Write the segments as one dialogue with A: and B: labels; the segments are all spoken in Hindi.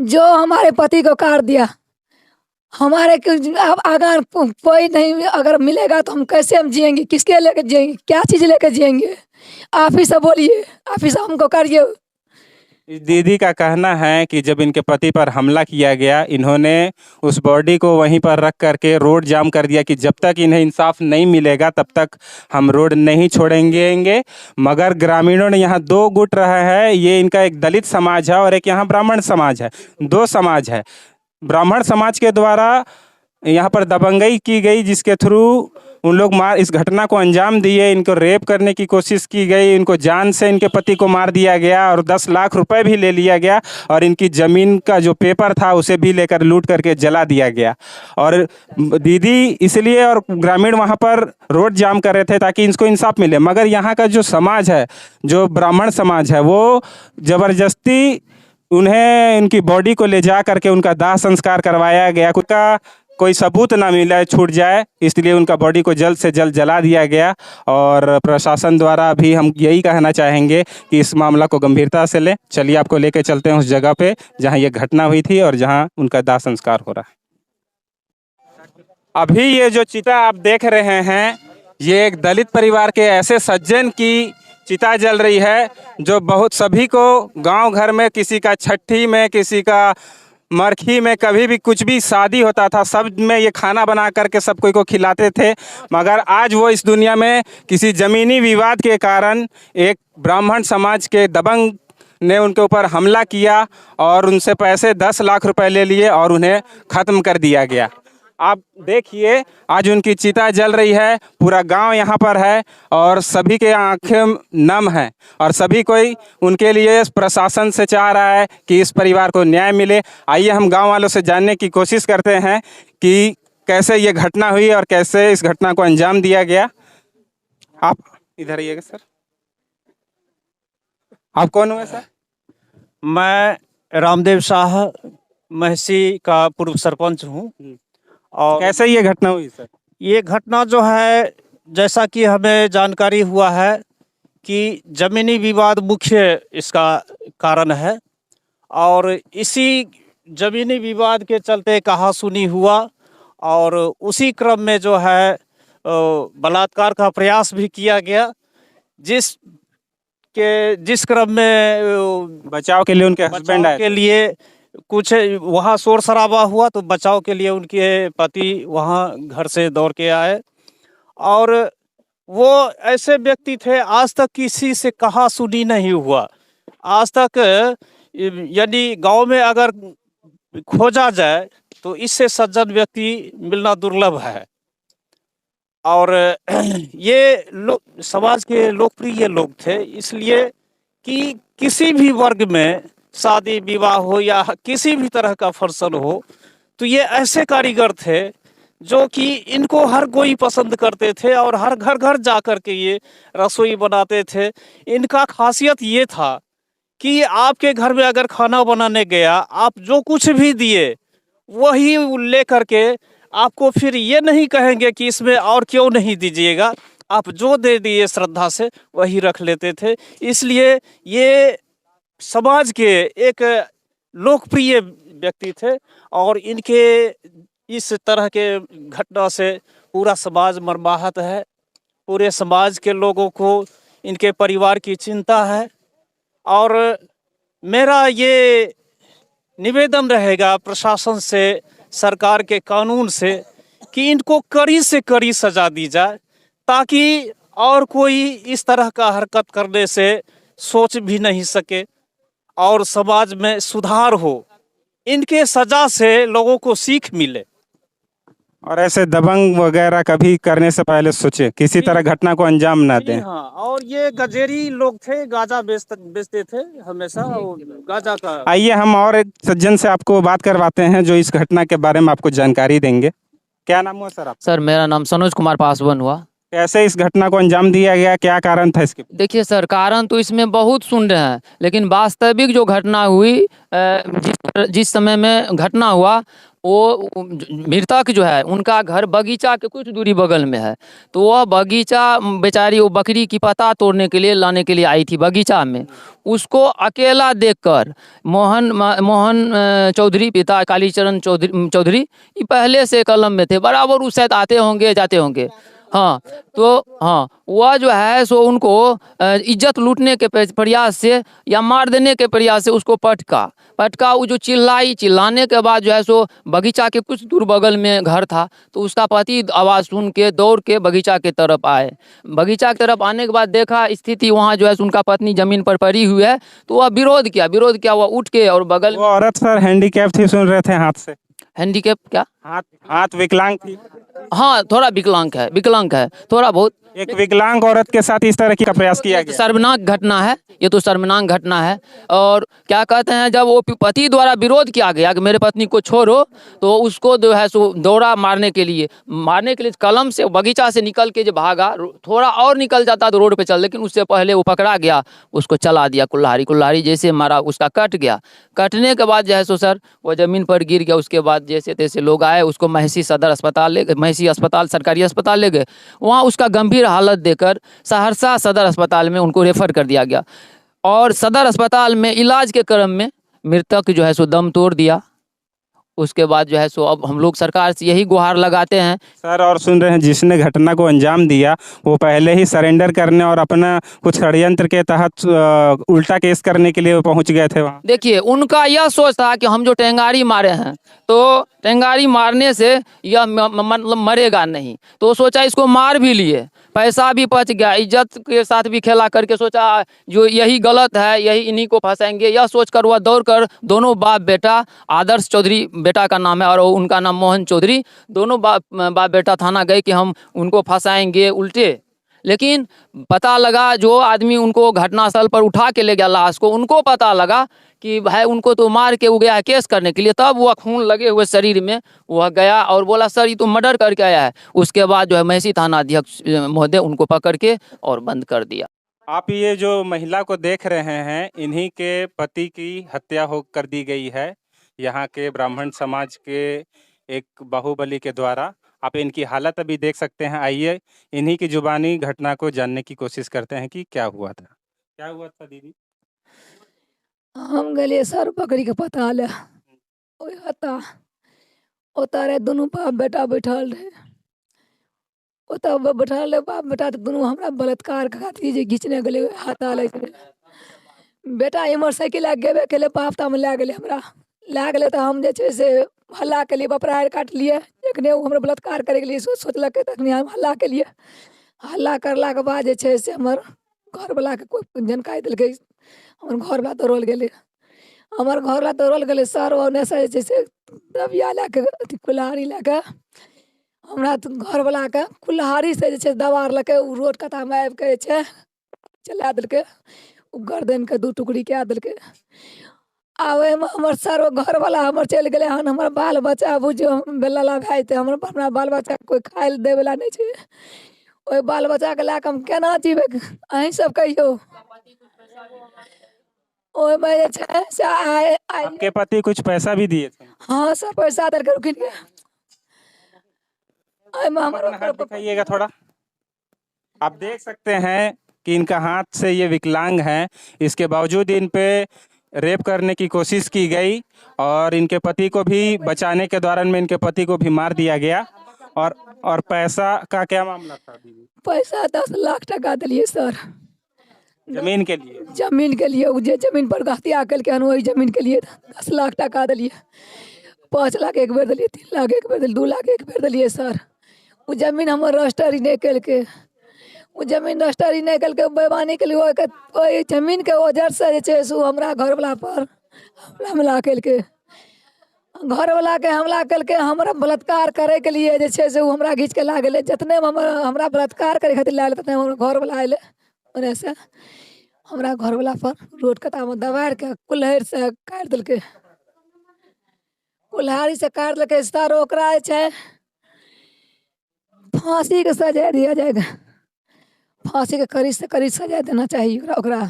A: जो हमारे पति को काट दिया, हमारे अब अगर कोई नहीं अगर मिलेगा तो हम कैसे हम जिएंगे, किसके लेकर जिएंगे, क्या चीज़ लेकर जिएंगे? आप ही सब बोलिए, आप ही सब हमको करिए।
B: इस दीदी का कहना है कि जब इनके पति पर हमला किया गया, इन्होंने उस बॉडी को वहीं पर रख करके रोड जाम कर दिया कि जब तक इन्हें इंसाफ नहीं मिलेगा तब तक हम रोड नहीं छोड़ेंगे। मगर ग्रामीणों ने यहाँ दो गुट रहा है, ये इनका एक दलित समाज है और एक यहाँ ब्राह्मण समाज है, दो समाज है। ब्राह्मण समाज के द्वारा यहाँ पर दबंगई की गई, जिसके थ्रू उन लोग इस घटना को अंजाम दिए, इनको रेप करने की कोशिश की गई, इनको जान से इनके पति को मार दिया गया और 10 लाख रुपए भी ले लिया गया और इनकी ज़मीन का जो पेपर था उसे भी लेकर लूट करके जला दिया गया। और दीदी इसलिए और ग्रामीण वहाँ पर रोड जाम कर रहे थे ताकि इनको इंसाफ मिले। मगर यहाँ का जो समाज है, जो ब्राह्मण समाज है, वो ज़बरदस्ती उन्हें उनकी बॉडी को ले जा करके उनका दाह संस्कार करवाया गया। कोई सबूत ना मिला, छूट जाए, इसलिए उनका बॉडी को जल्द से जल्द जला दिया गया। और प्रशासन द्वारा भी हम यही कहना चाहेंगे कि इस मामला को गंभीरता से लें। चलिए आपको लेके चलते हैं उस जगह पे जहां ये घटना हुई थी और जहां उनका दाह संस्कार हो रहा है। अभी ये जो चिता आप देख रहे हैं, ये एक दलित परिवार के ऐसे सज्जन की चिता जल रही है जो बहुत सभी को गाँव घर में, किसी का छठी में, किसी का मरखी में, कभी भी कुछ भी शादी होता था, सब में ये खाना बना करके सब कोई को खिलाते थे। मगर आज वो इस दुनिया में किसी ज़मीनी विवाद के कारण एक ब्राह्मण समाज के दबंग ने उनके ऊपर हमला किया और उनसे पैसे 10 लाख रुपए ले लिए और उन्हें ख़त्म कर दिया गया। आप देखिए आज उनकी चिता जल रही है, पूरा गांव यहाँ पर है और सभी के आंखें नम हैं और सभी कोई उनके लिए प्रशासन से चाह रहा है कि इस परिवार को न्याय मिले। आइए हम गांव वालों से जानने की कोशिश करते हैं कि कैसे ये घटना हुई और कैसे इस घटना को अंजाम दिया गया। आप इधर आइएगा सर। आप कौन हुए सर?
C: मैं रामदेव शाह महसी का पूर्व सरपंच हूँ। और
B: कैसे ये घटना हुई सर?
C: ये घटना जो है, जैसा कि हमें जानकारी हुआ है कि ज़मीनी विवाद मुख्य इसका कारण है और इसी ज़मीनी विवाद के चलते कहासुनी हुआ और उसी क्रम में जो है बलात्कार का प्रयास भी किया गया, जिस क्रम में
B: बचाव के लिए उनके हस्बैंड आए
C: के लिए कुछ वहाँ शोर शराबा हुआ तो बचाव के लिए उनके पति वहाँ घर से दौड़ के आए और वो ऐसे व्यक्ति थे, आज तक किसी से कहा सुनी नहीं हुआ। आज तक यदि गांव में अगर खोजा जाए तो इससे सज्जन व्यक्ति मिलना दुर्लभ है। और ये लोग समाज के लोकप्रिय लोग थे, इसलिए कि किसी भी वर्ग में शादी विवाह हो या किसी भी तरह का फंक्शन हो तो ये ऐसे कारीगर थे जो कि इनको हर कोई पसंद करते थे और हर घर घर जा कर के ये रसोई बनाते थे। इनका खासियत ये था कि आपके घर में अगर खाना बनाने गया, आप जो कुछ भी दिए वही ले करके आपको फिर ये नहीं कहेंगे कि इसमें और क्यों नहीं दीजिएगा, आप जो दे दिए श्रद्धा से वही रख लेते थे। इसलिए ये समाज के एक लोकप्रिय व्यक्ति थे और इनके इस तरह के घटना से पूरा समाज मर्माहत है। पूरे समाज के लोगों को इनके परिवार की चिंता है और मेरा ये निवेदन रहेगा प्रशासन से, सरकार के कानून से, कि इनको कड़ी से कड़ी सजा दी जाए ताकि और कोई इस तरह का हरकत करने से सोच भी नहीं सके और समाज में सुधार हो। इनके सजा से लोगों को सीख मिले।
B: और ऐसे दबंग वगैरह कभी करने से पहले सोचे, किसी तरह घटना को अंजाम ना दें।
C: हाँ, और ये गजेरी लोग थे, गांजा बेचते थे हमेशा, गांजा का।
B: आइए हम और एक सज्जन से आपको बात करवाते हैं जो इस घटना के बारे में आपको जानकारी देंगे। क्या नाम हुआ सर आप?
D: सर मेरा नाम सनोज कुमार पासवान हुआ।
B: कैसे इस घटना को अंजाम दिया गया, क्या कारण था इसके?
D: देखिए सर, कारण तो इसमें बहुत सुन रहे हैं, लेकिन वास्तविक जो घटना हुई, जिस समय में घटना हुआ वो मृतक जो है उनका घर बगीचा के कुछ दूरी बगल में है। तो वह बगीचा बेचारी वो बकरी की पत्ता तोड़ने के लिए लाने के लिए आई थी बगीचा में। उसको अकेला देखकर मोहन चौधरी, पिता कालीचरण चौधरी ये पहले से कलम में थे, बराबर उस शायद आते होंगे जाते होंगे। हाँ, तो हाँ वह जो है सो उनको इज्जत लूटने के प्रयास से या मार देने के प्रयास से उसको पटका। वो जो चिल्लाने के बाद जो है सो बगीचा के कुछ दूर बगल में घर था, तो उसका पति आवाज़ सुन के दौड़ के बगीचा की तरफ आए। बगीचा की तरफ आने के बाद देखा स्थिति वहाँ जो है सो उनका पत्नी ज़मीन पर पड़ी हुई है, तो वह विरोध किया। वह उठ के और बगल
B: वो औरत सर हैंडीकैप थी, सुन रहे थे हाथ से,
D: हैंडीकैप क्या?
B: हाथ विकलांग थी।
D: हाँ, थोड़ा विकलांग है थोड़ा बहुत।
B: एक विकलांग औरत के साथ इस तरह की का प्रयास किया गया।
D: शर्मनाक घटना है, ये तो शर्मनाक घटना है। और क्या कहते हैं, जब वो पति द्वारा विरोध किया गया कि मेरे पत्नी को छोड़ो, तो उसको जो है सो दौड़ा मारने के लिए कलम से बगीचा से निकल के जो भागा, थोड़ा और निकल जाता तो रोड पे चल, लेकिन उससे पहले वो पकड़ा गया, उसको चला दिया कुल्हाड़ी जैसे मारा, उसका कट गया। कटने के बाद जो है सो सर वो ज़मीन पर गिर गया। उसके बाद जैसे तैसे लोग आए, उसको महिषी सरकारी अस्पताल ले गए। वहाँ उसका गंभीर हालत देखकर सहरसा सदर अस्पताल में उनको रेफर कर दिया गया, और सदर अस्पताल में इलाज के क्रम में मृतक जो है सो दम तोड़ दिया। उसके बाद जो है सो अब हम लोग सरकार से यही गुहार लगाते हैं
B: सर। और सुन रहे हैं, जिसने घटना को अंजाम दिया वो पहले ही सरेंडर करने और अपना कुछ षड्यंत्र के तहत उल्टा केस करने के लिए वो पहुंच गए थे वहाँ।
D: देखिए, उनका यह सोच था कि हम जो टेंगारी मारे हैं, तो टेंगारी मारने से यह मतलब मरेगा नहीं, तो सोचा इसको मार भी लिए, पैसा भी बच गया, इज्जत के साथ भी खेला करके सोचा जो यही गलत है, यही इन्हीं को फंसाएंगे, यह सोचकर वह दौड़ कर दोनों बाप बेटा, आदर्श चौधरी बेटा का नाम है और उनका नाम मोहन चौधरी, दोनों बाप बेटा थाना गए कि हम उनको फंसाएंगे उल्टे। लेकिन पता लगा, जो आदमी उनको घटनास्थल पर उठा के ले गया लाश को, उनको पता लगा कि भाई उनको तो मार के वो गया है केस करने के लिए। तब वह खून लगे हुए शरीर में वह गया और बोला सर ये तो मर्डर करके आया है। उसके बाद जो है महिषी थाना अध्यक्ष महोदय उनको पकड़ के और बंद कर दिया।
B: आप ये जो महिला को देख रहे हैं, इन्हीं के पति की हत्या कर दी गई है यहाँ के ब्राह्मण समाज के एक बाहुबली के द्वारा। आप इनकी हालत अभी देख सकते हैं। आइए इन्हीं की जुबानी घटना को जानने की कोशिश करते हैं कि क्या हुआ था दीदी।
A: हम गए सर बकरी के पता ले ओतारे दोनों बाप बेटा बैठल रहे, बैठल रहे बाप बेटा, तो दोनों हमरा बलात्कार खातिर जे घींचने गए हाथा ले बेटा मोटरसाइकिल गेबे के बाप तामे लै गए, हमरा लै गए तो हम जे छे से हल्ला के लिए बपरार काट लिए। जखने वो हमरा बलात्कार करे के लिए सोचलक तखनी हम हल्ला के लिए, हल्ला करला के बाद जे छे से हमर घरवाला के कोई जानकारी दिलकै, हमर घरवाला दौड़ल गेलै, हमर घरवाला दौड़ल गेलै सर ओने से जे से दबिया लै के अथी कुल्हाड़ी लै के हमरा घरवाला के कुल्हाड़ी से जे छे दबारलकै। उ रोड कता में आबि के जे छे चला देलकै, उ गर्दन के दू टुकड़ी कै देलकै। आवे में हमर सर घरवाला हमर चल गेले हन, हमर बाल बच्चा बुझियो बेलला भाई थे, हमरा बाल बच्चा कोई खाए दे वाला नहीं छे। ओए बाल बच्चा के ला के हम केना जीवे अहीं सब कहियो। ओए में जे छे से
B: आपके पति कुछ पैसा भी दिए थे?
A: हाँ सर पैसा देलकै रुकिन के। आई में
B: अपना हाथ दिखाइएगा थोड़ा। आप देख सकते हैं कि इनका हाथ से ये विकलांग है, इसके बावजूद इन पे रेप करने की कोशिश की गई और इनके पति को भी बचाने के दौरान में इनके पति को भी मार दिया गया। और पैसा का क्या मामला था दीदी?
A: पैसा 10 लाख टका दिलिए सर,
B: जमीन के लिए।
A: जमीन के लिए जे जमीन पर हत्या कल वही जमीन के लिए 10 लाख टका दिलिए। 5 लाख एक बेर दिलिए, 3 लाख एक बेर दिलिए, 2 लाख एक बेर दिलिए सर। वो जमीन हमर रजिस्ट्री नहीं कल के, वो जमीन रजिस्ट्री नहीं कल के बेईमानी के लिए ओई जमीन के वजह से जे छे सो हमरा घरवाला पर हमला कल के, घरवाला के हमला कल के हमरा बलात्कार करे के लिए जे छे से हमरा घींच के ला गेले। जितने हमरा बलात्कार करे खातिर ला गेले ततने हमर घरवाला आइले, ओने से हमरा घरवाला पर रोड कता में दबाड़ के कुल्हाड़ी से काट देलकै, कुल्हाड़ी से काट देलकै सर। ओकरा जे छे फांसी के सजा दिया जाएगा, फांसी के करीब से करीब सजा देना चाहिए ओकरा।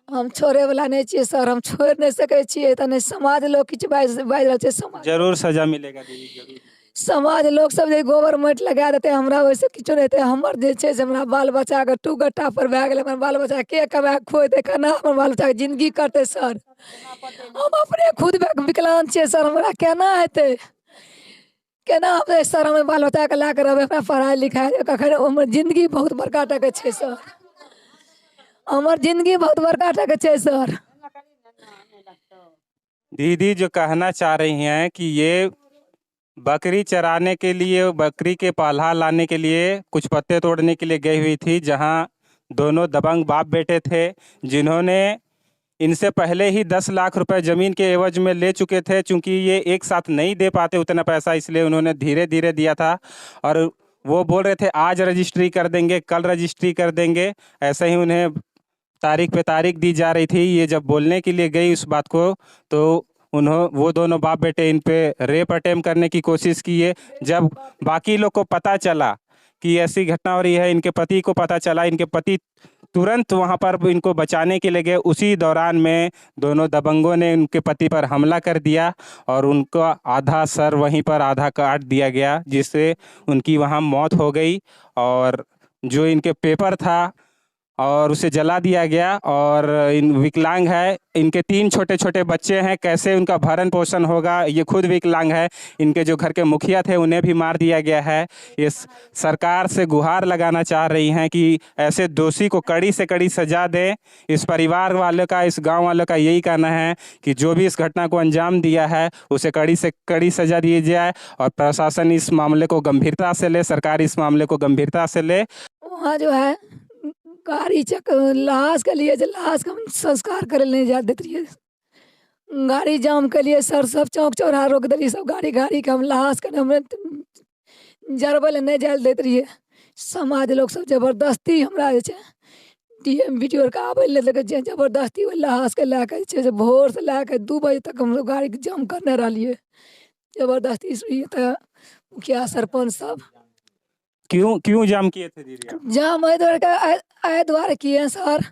A: हम छोड़े वाला नहीं चाहिए सर, हम छोड़ नहीं सके छिए तने समाज लोग किछु बाजि रहल छै।
B: जरूर सजा मिलेगा दीदी, जरूर।
A: समाज लोग सब जे गोबर माटि लगा देते, हमरा वैसे किछो नहीं। हमर जे छै से हमरा बाल बच्चा के टू गट्टा पर भए गेलै। हमर बाल बच्चा के कमा के खोइते, केना हमर बाल बच्चा के जिंदगी करते सर? हम अपने खुद विकलांग छियै सर, हमरा केना हेतै? केना हेतै सर? हम बाल बच्चा के ला के रहबै, पढ़ाई लिखाई कखन? हमर जिंदगी बहुत बड़का टा के छै सर, हमर जिंदगी बहुत बड़का टा के छै सर।
B: दीदी जो कहना चाह रही हैं कि ये बकरी चराने के लिए, बकरी के पाला लाने के लिए, कुछ पत्ते तोड़ने के लिए गई हुई थी, जहां दोनों दबंग बाप बेटे थे, जिन्होंने इनसे पहले ही 10 लाख रुपए ज़मीन के एवज में ले चुके थे। चूंकि ये एक साथ नहीं दे पाते उतना पैसा, इसलिए उन्होंने धीरे धीरे दिया था। और वो बोल रहे थे आज रजिस्ट्री कर देंगे, कल रजिस्ट्री कर देंगे, ऐसे ही उन्हें तारीख पे तारीख दी जा रही थी। ये जब बोलने के लिए गई उस बात को, तो वो दोनों बाप बेटे इन पे रेप अटेम्प्ट करने की कोशिश किए। जब बाकी लोग को पता चला कि ऐसी घटना हो रही है, इनके पति को पता चला, इनके पति तुरंत वहां पर इनको बचाने के लिए गए। उसी दौरान में दोनों दबंगों ने उनके पति पर हमला कर दिया और उनका आधा सर वहीं पर आधा काट दिया गया, जिससे उनकी वहां मौत हो गई। और जो इनके पेपर था और उसे जला दिया गया। और इन विकलांग है, इनके 3 छोटे छोटे बच्चे हैं, कैसे उनका भरण पोषण होगा? ये खुद विकलांग है। इनके जो घर के मुखिया थे उन्हें भी मार दिया गया है। इस सरकार से गुहार लगाना चाह रही हैं कि ऐसे दोषी को कड़ी से कड़ी सजा दें। इस परिवार वालों का, इस गांव वालों का यही कहना है कि जो भी इस घटना को अंजाम दिया है उसे कड़ी से कड़ी सजा दी जाए और प्रशासन इस मामले को गंभीरता से ले, सरकार इस मामले को गंभीरता से ले।
A: वहाँ जो है गाड़ी चक लाश के लिए, जो लाश का हम संस्कार करे नहीं जा देती है, गाड़ी जाम के लिए सर सब चौक चौराहा रोक दिली। सब गाड़ी के हम लाश के हम जरबल नहीं जाए देत रहिए। समाज लोग सब जबरदस्ती हमरा जे छै डीएम वीडियो के आबै ले जबरदस्ती ओइ लाश के लए के जे छै से भोर से लए के 2 बजे तक हम लोग गाड़ी के जाम करने रहलिए जबरदस्ती से। तो मुखिया सरपंच सब
B: क्यों जाम किए थे दीदी?
A: जाम एहि दुआरे किए हैं सर,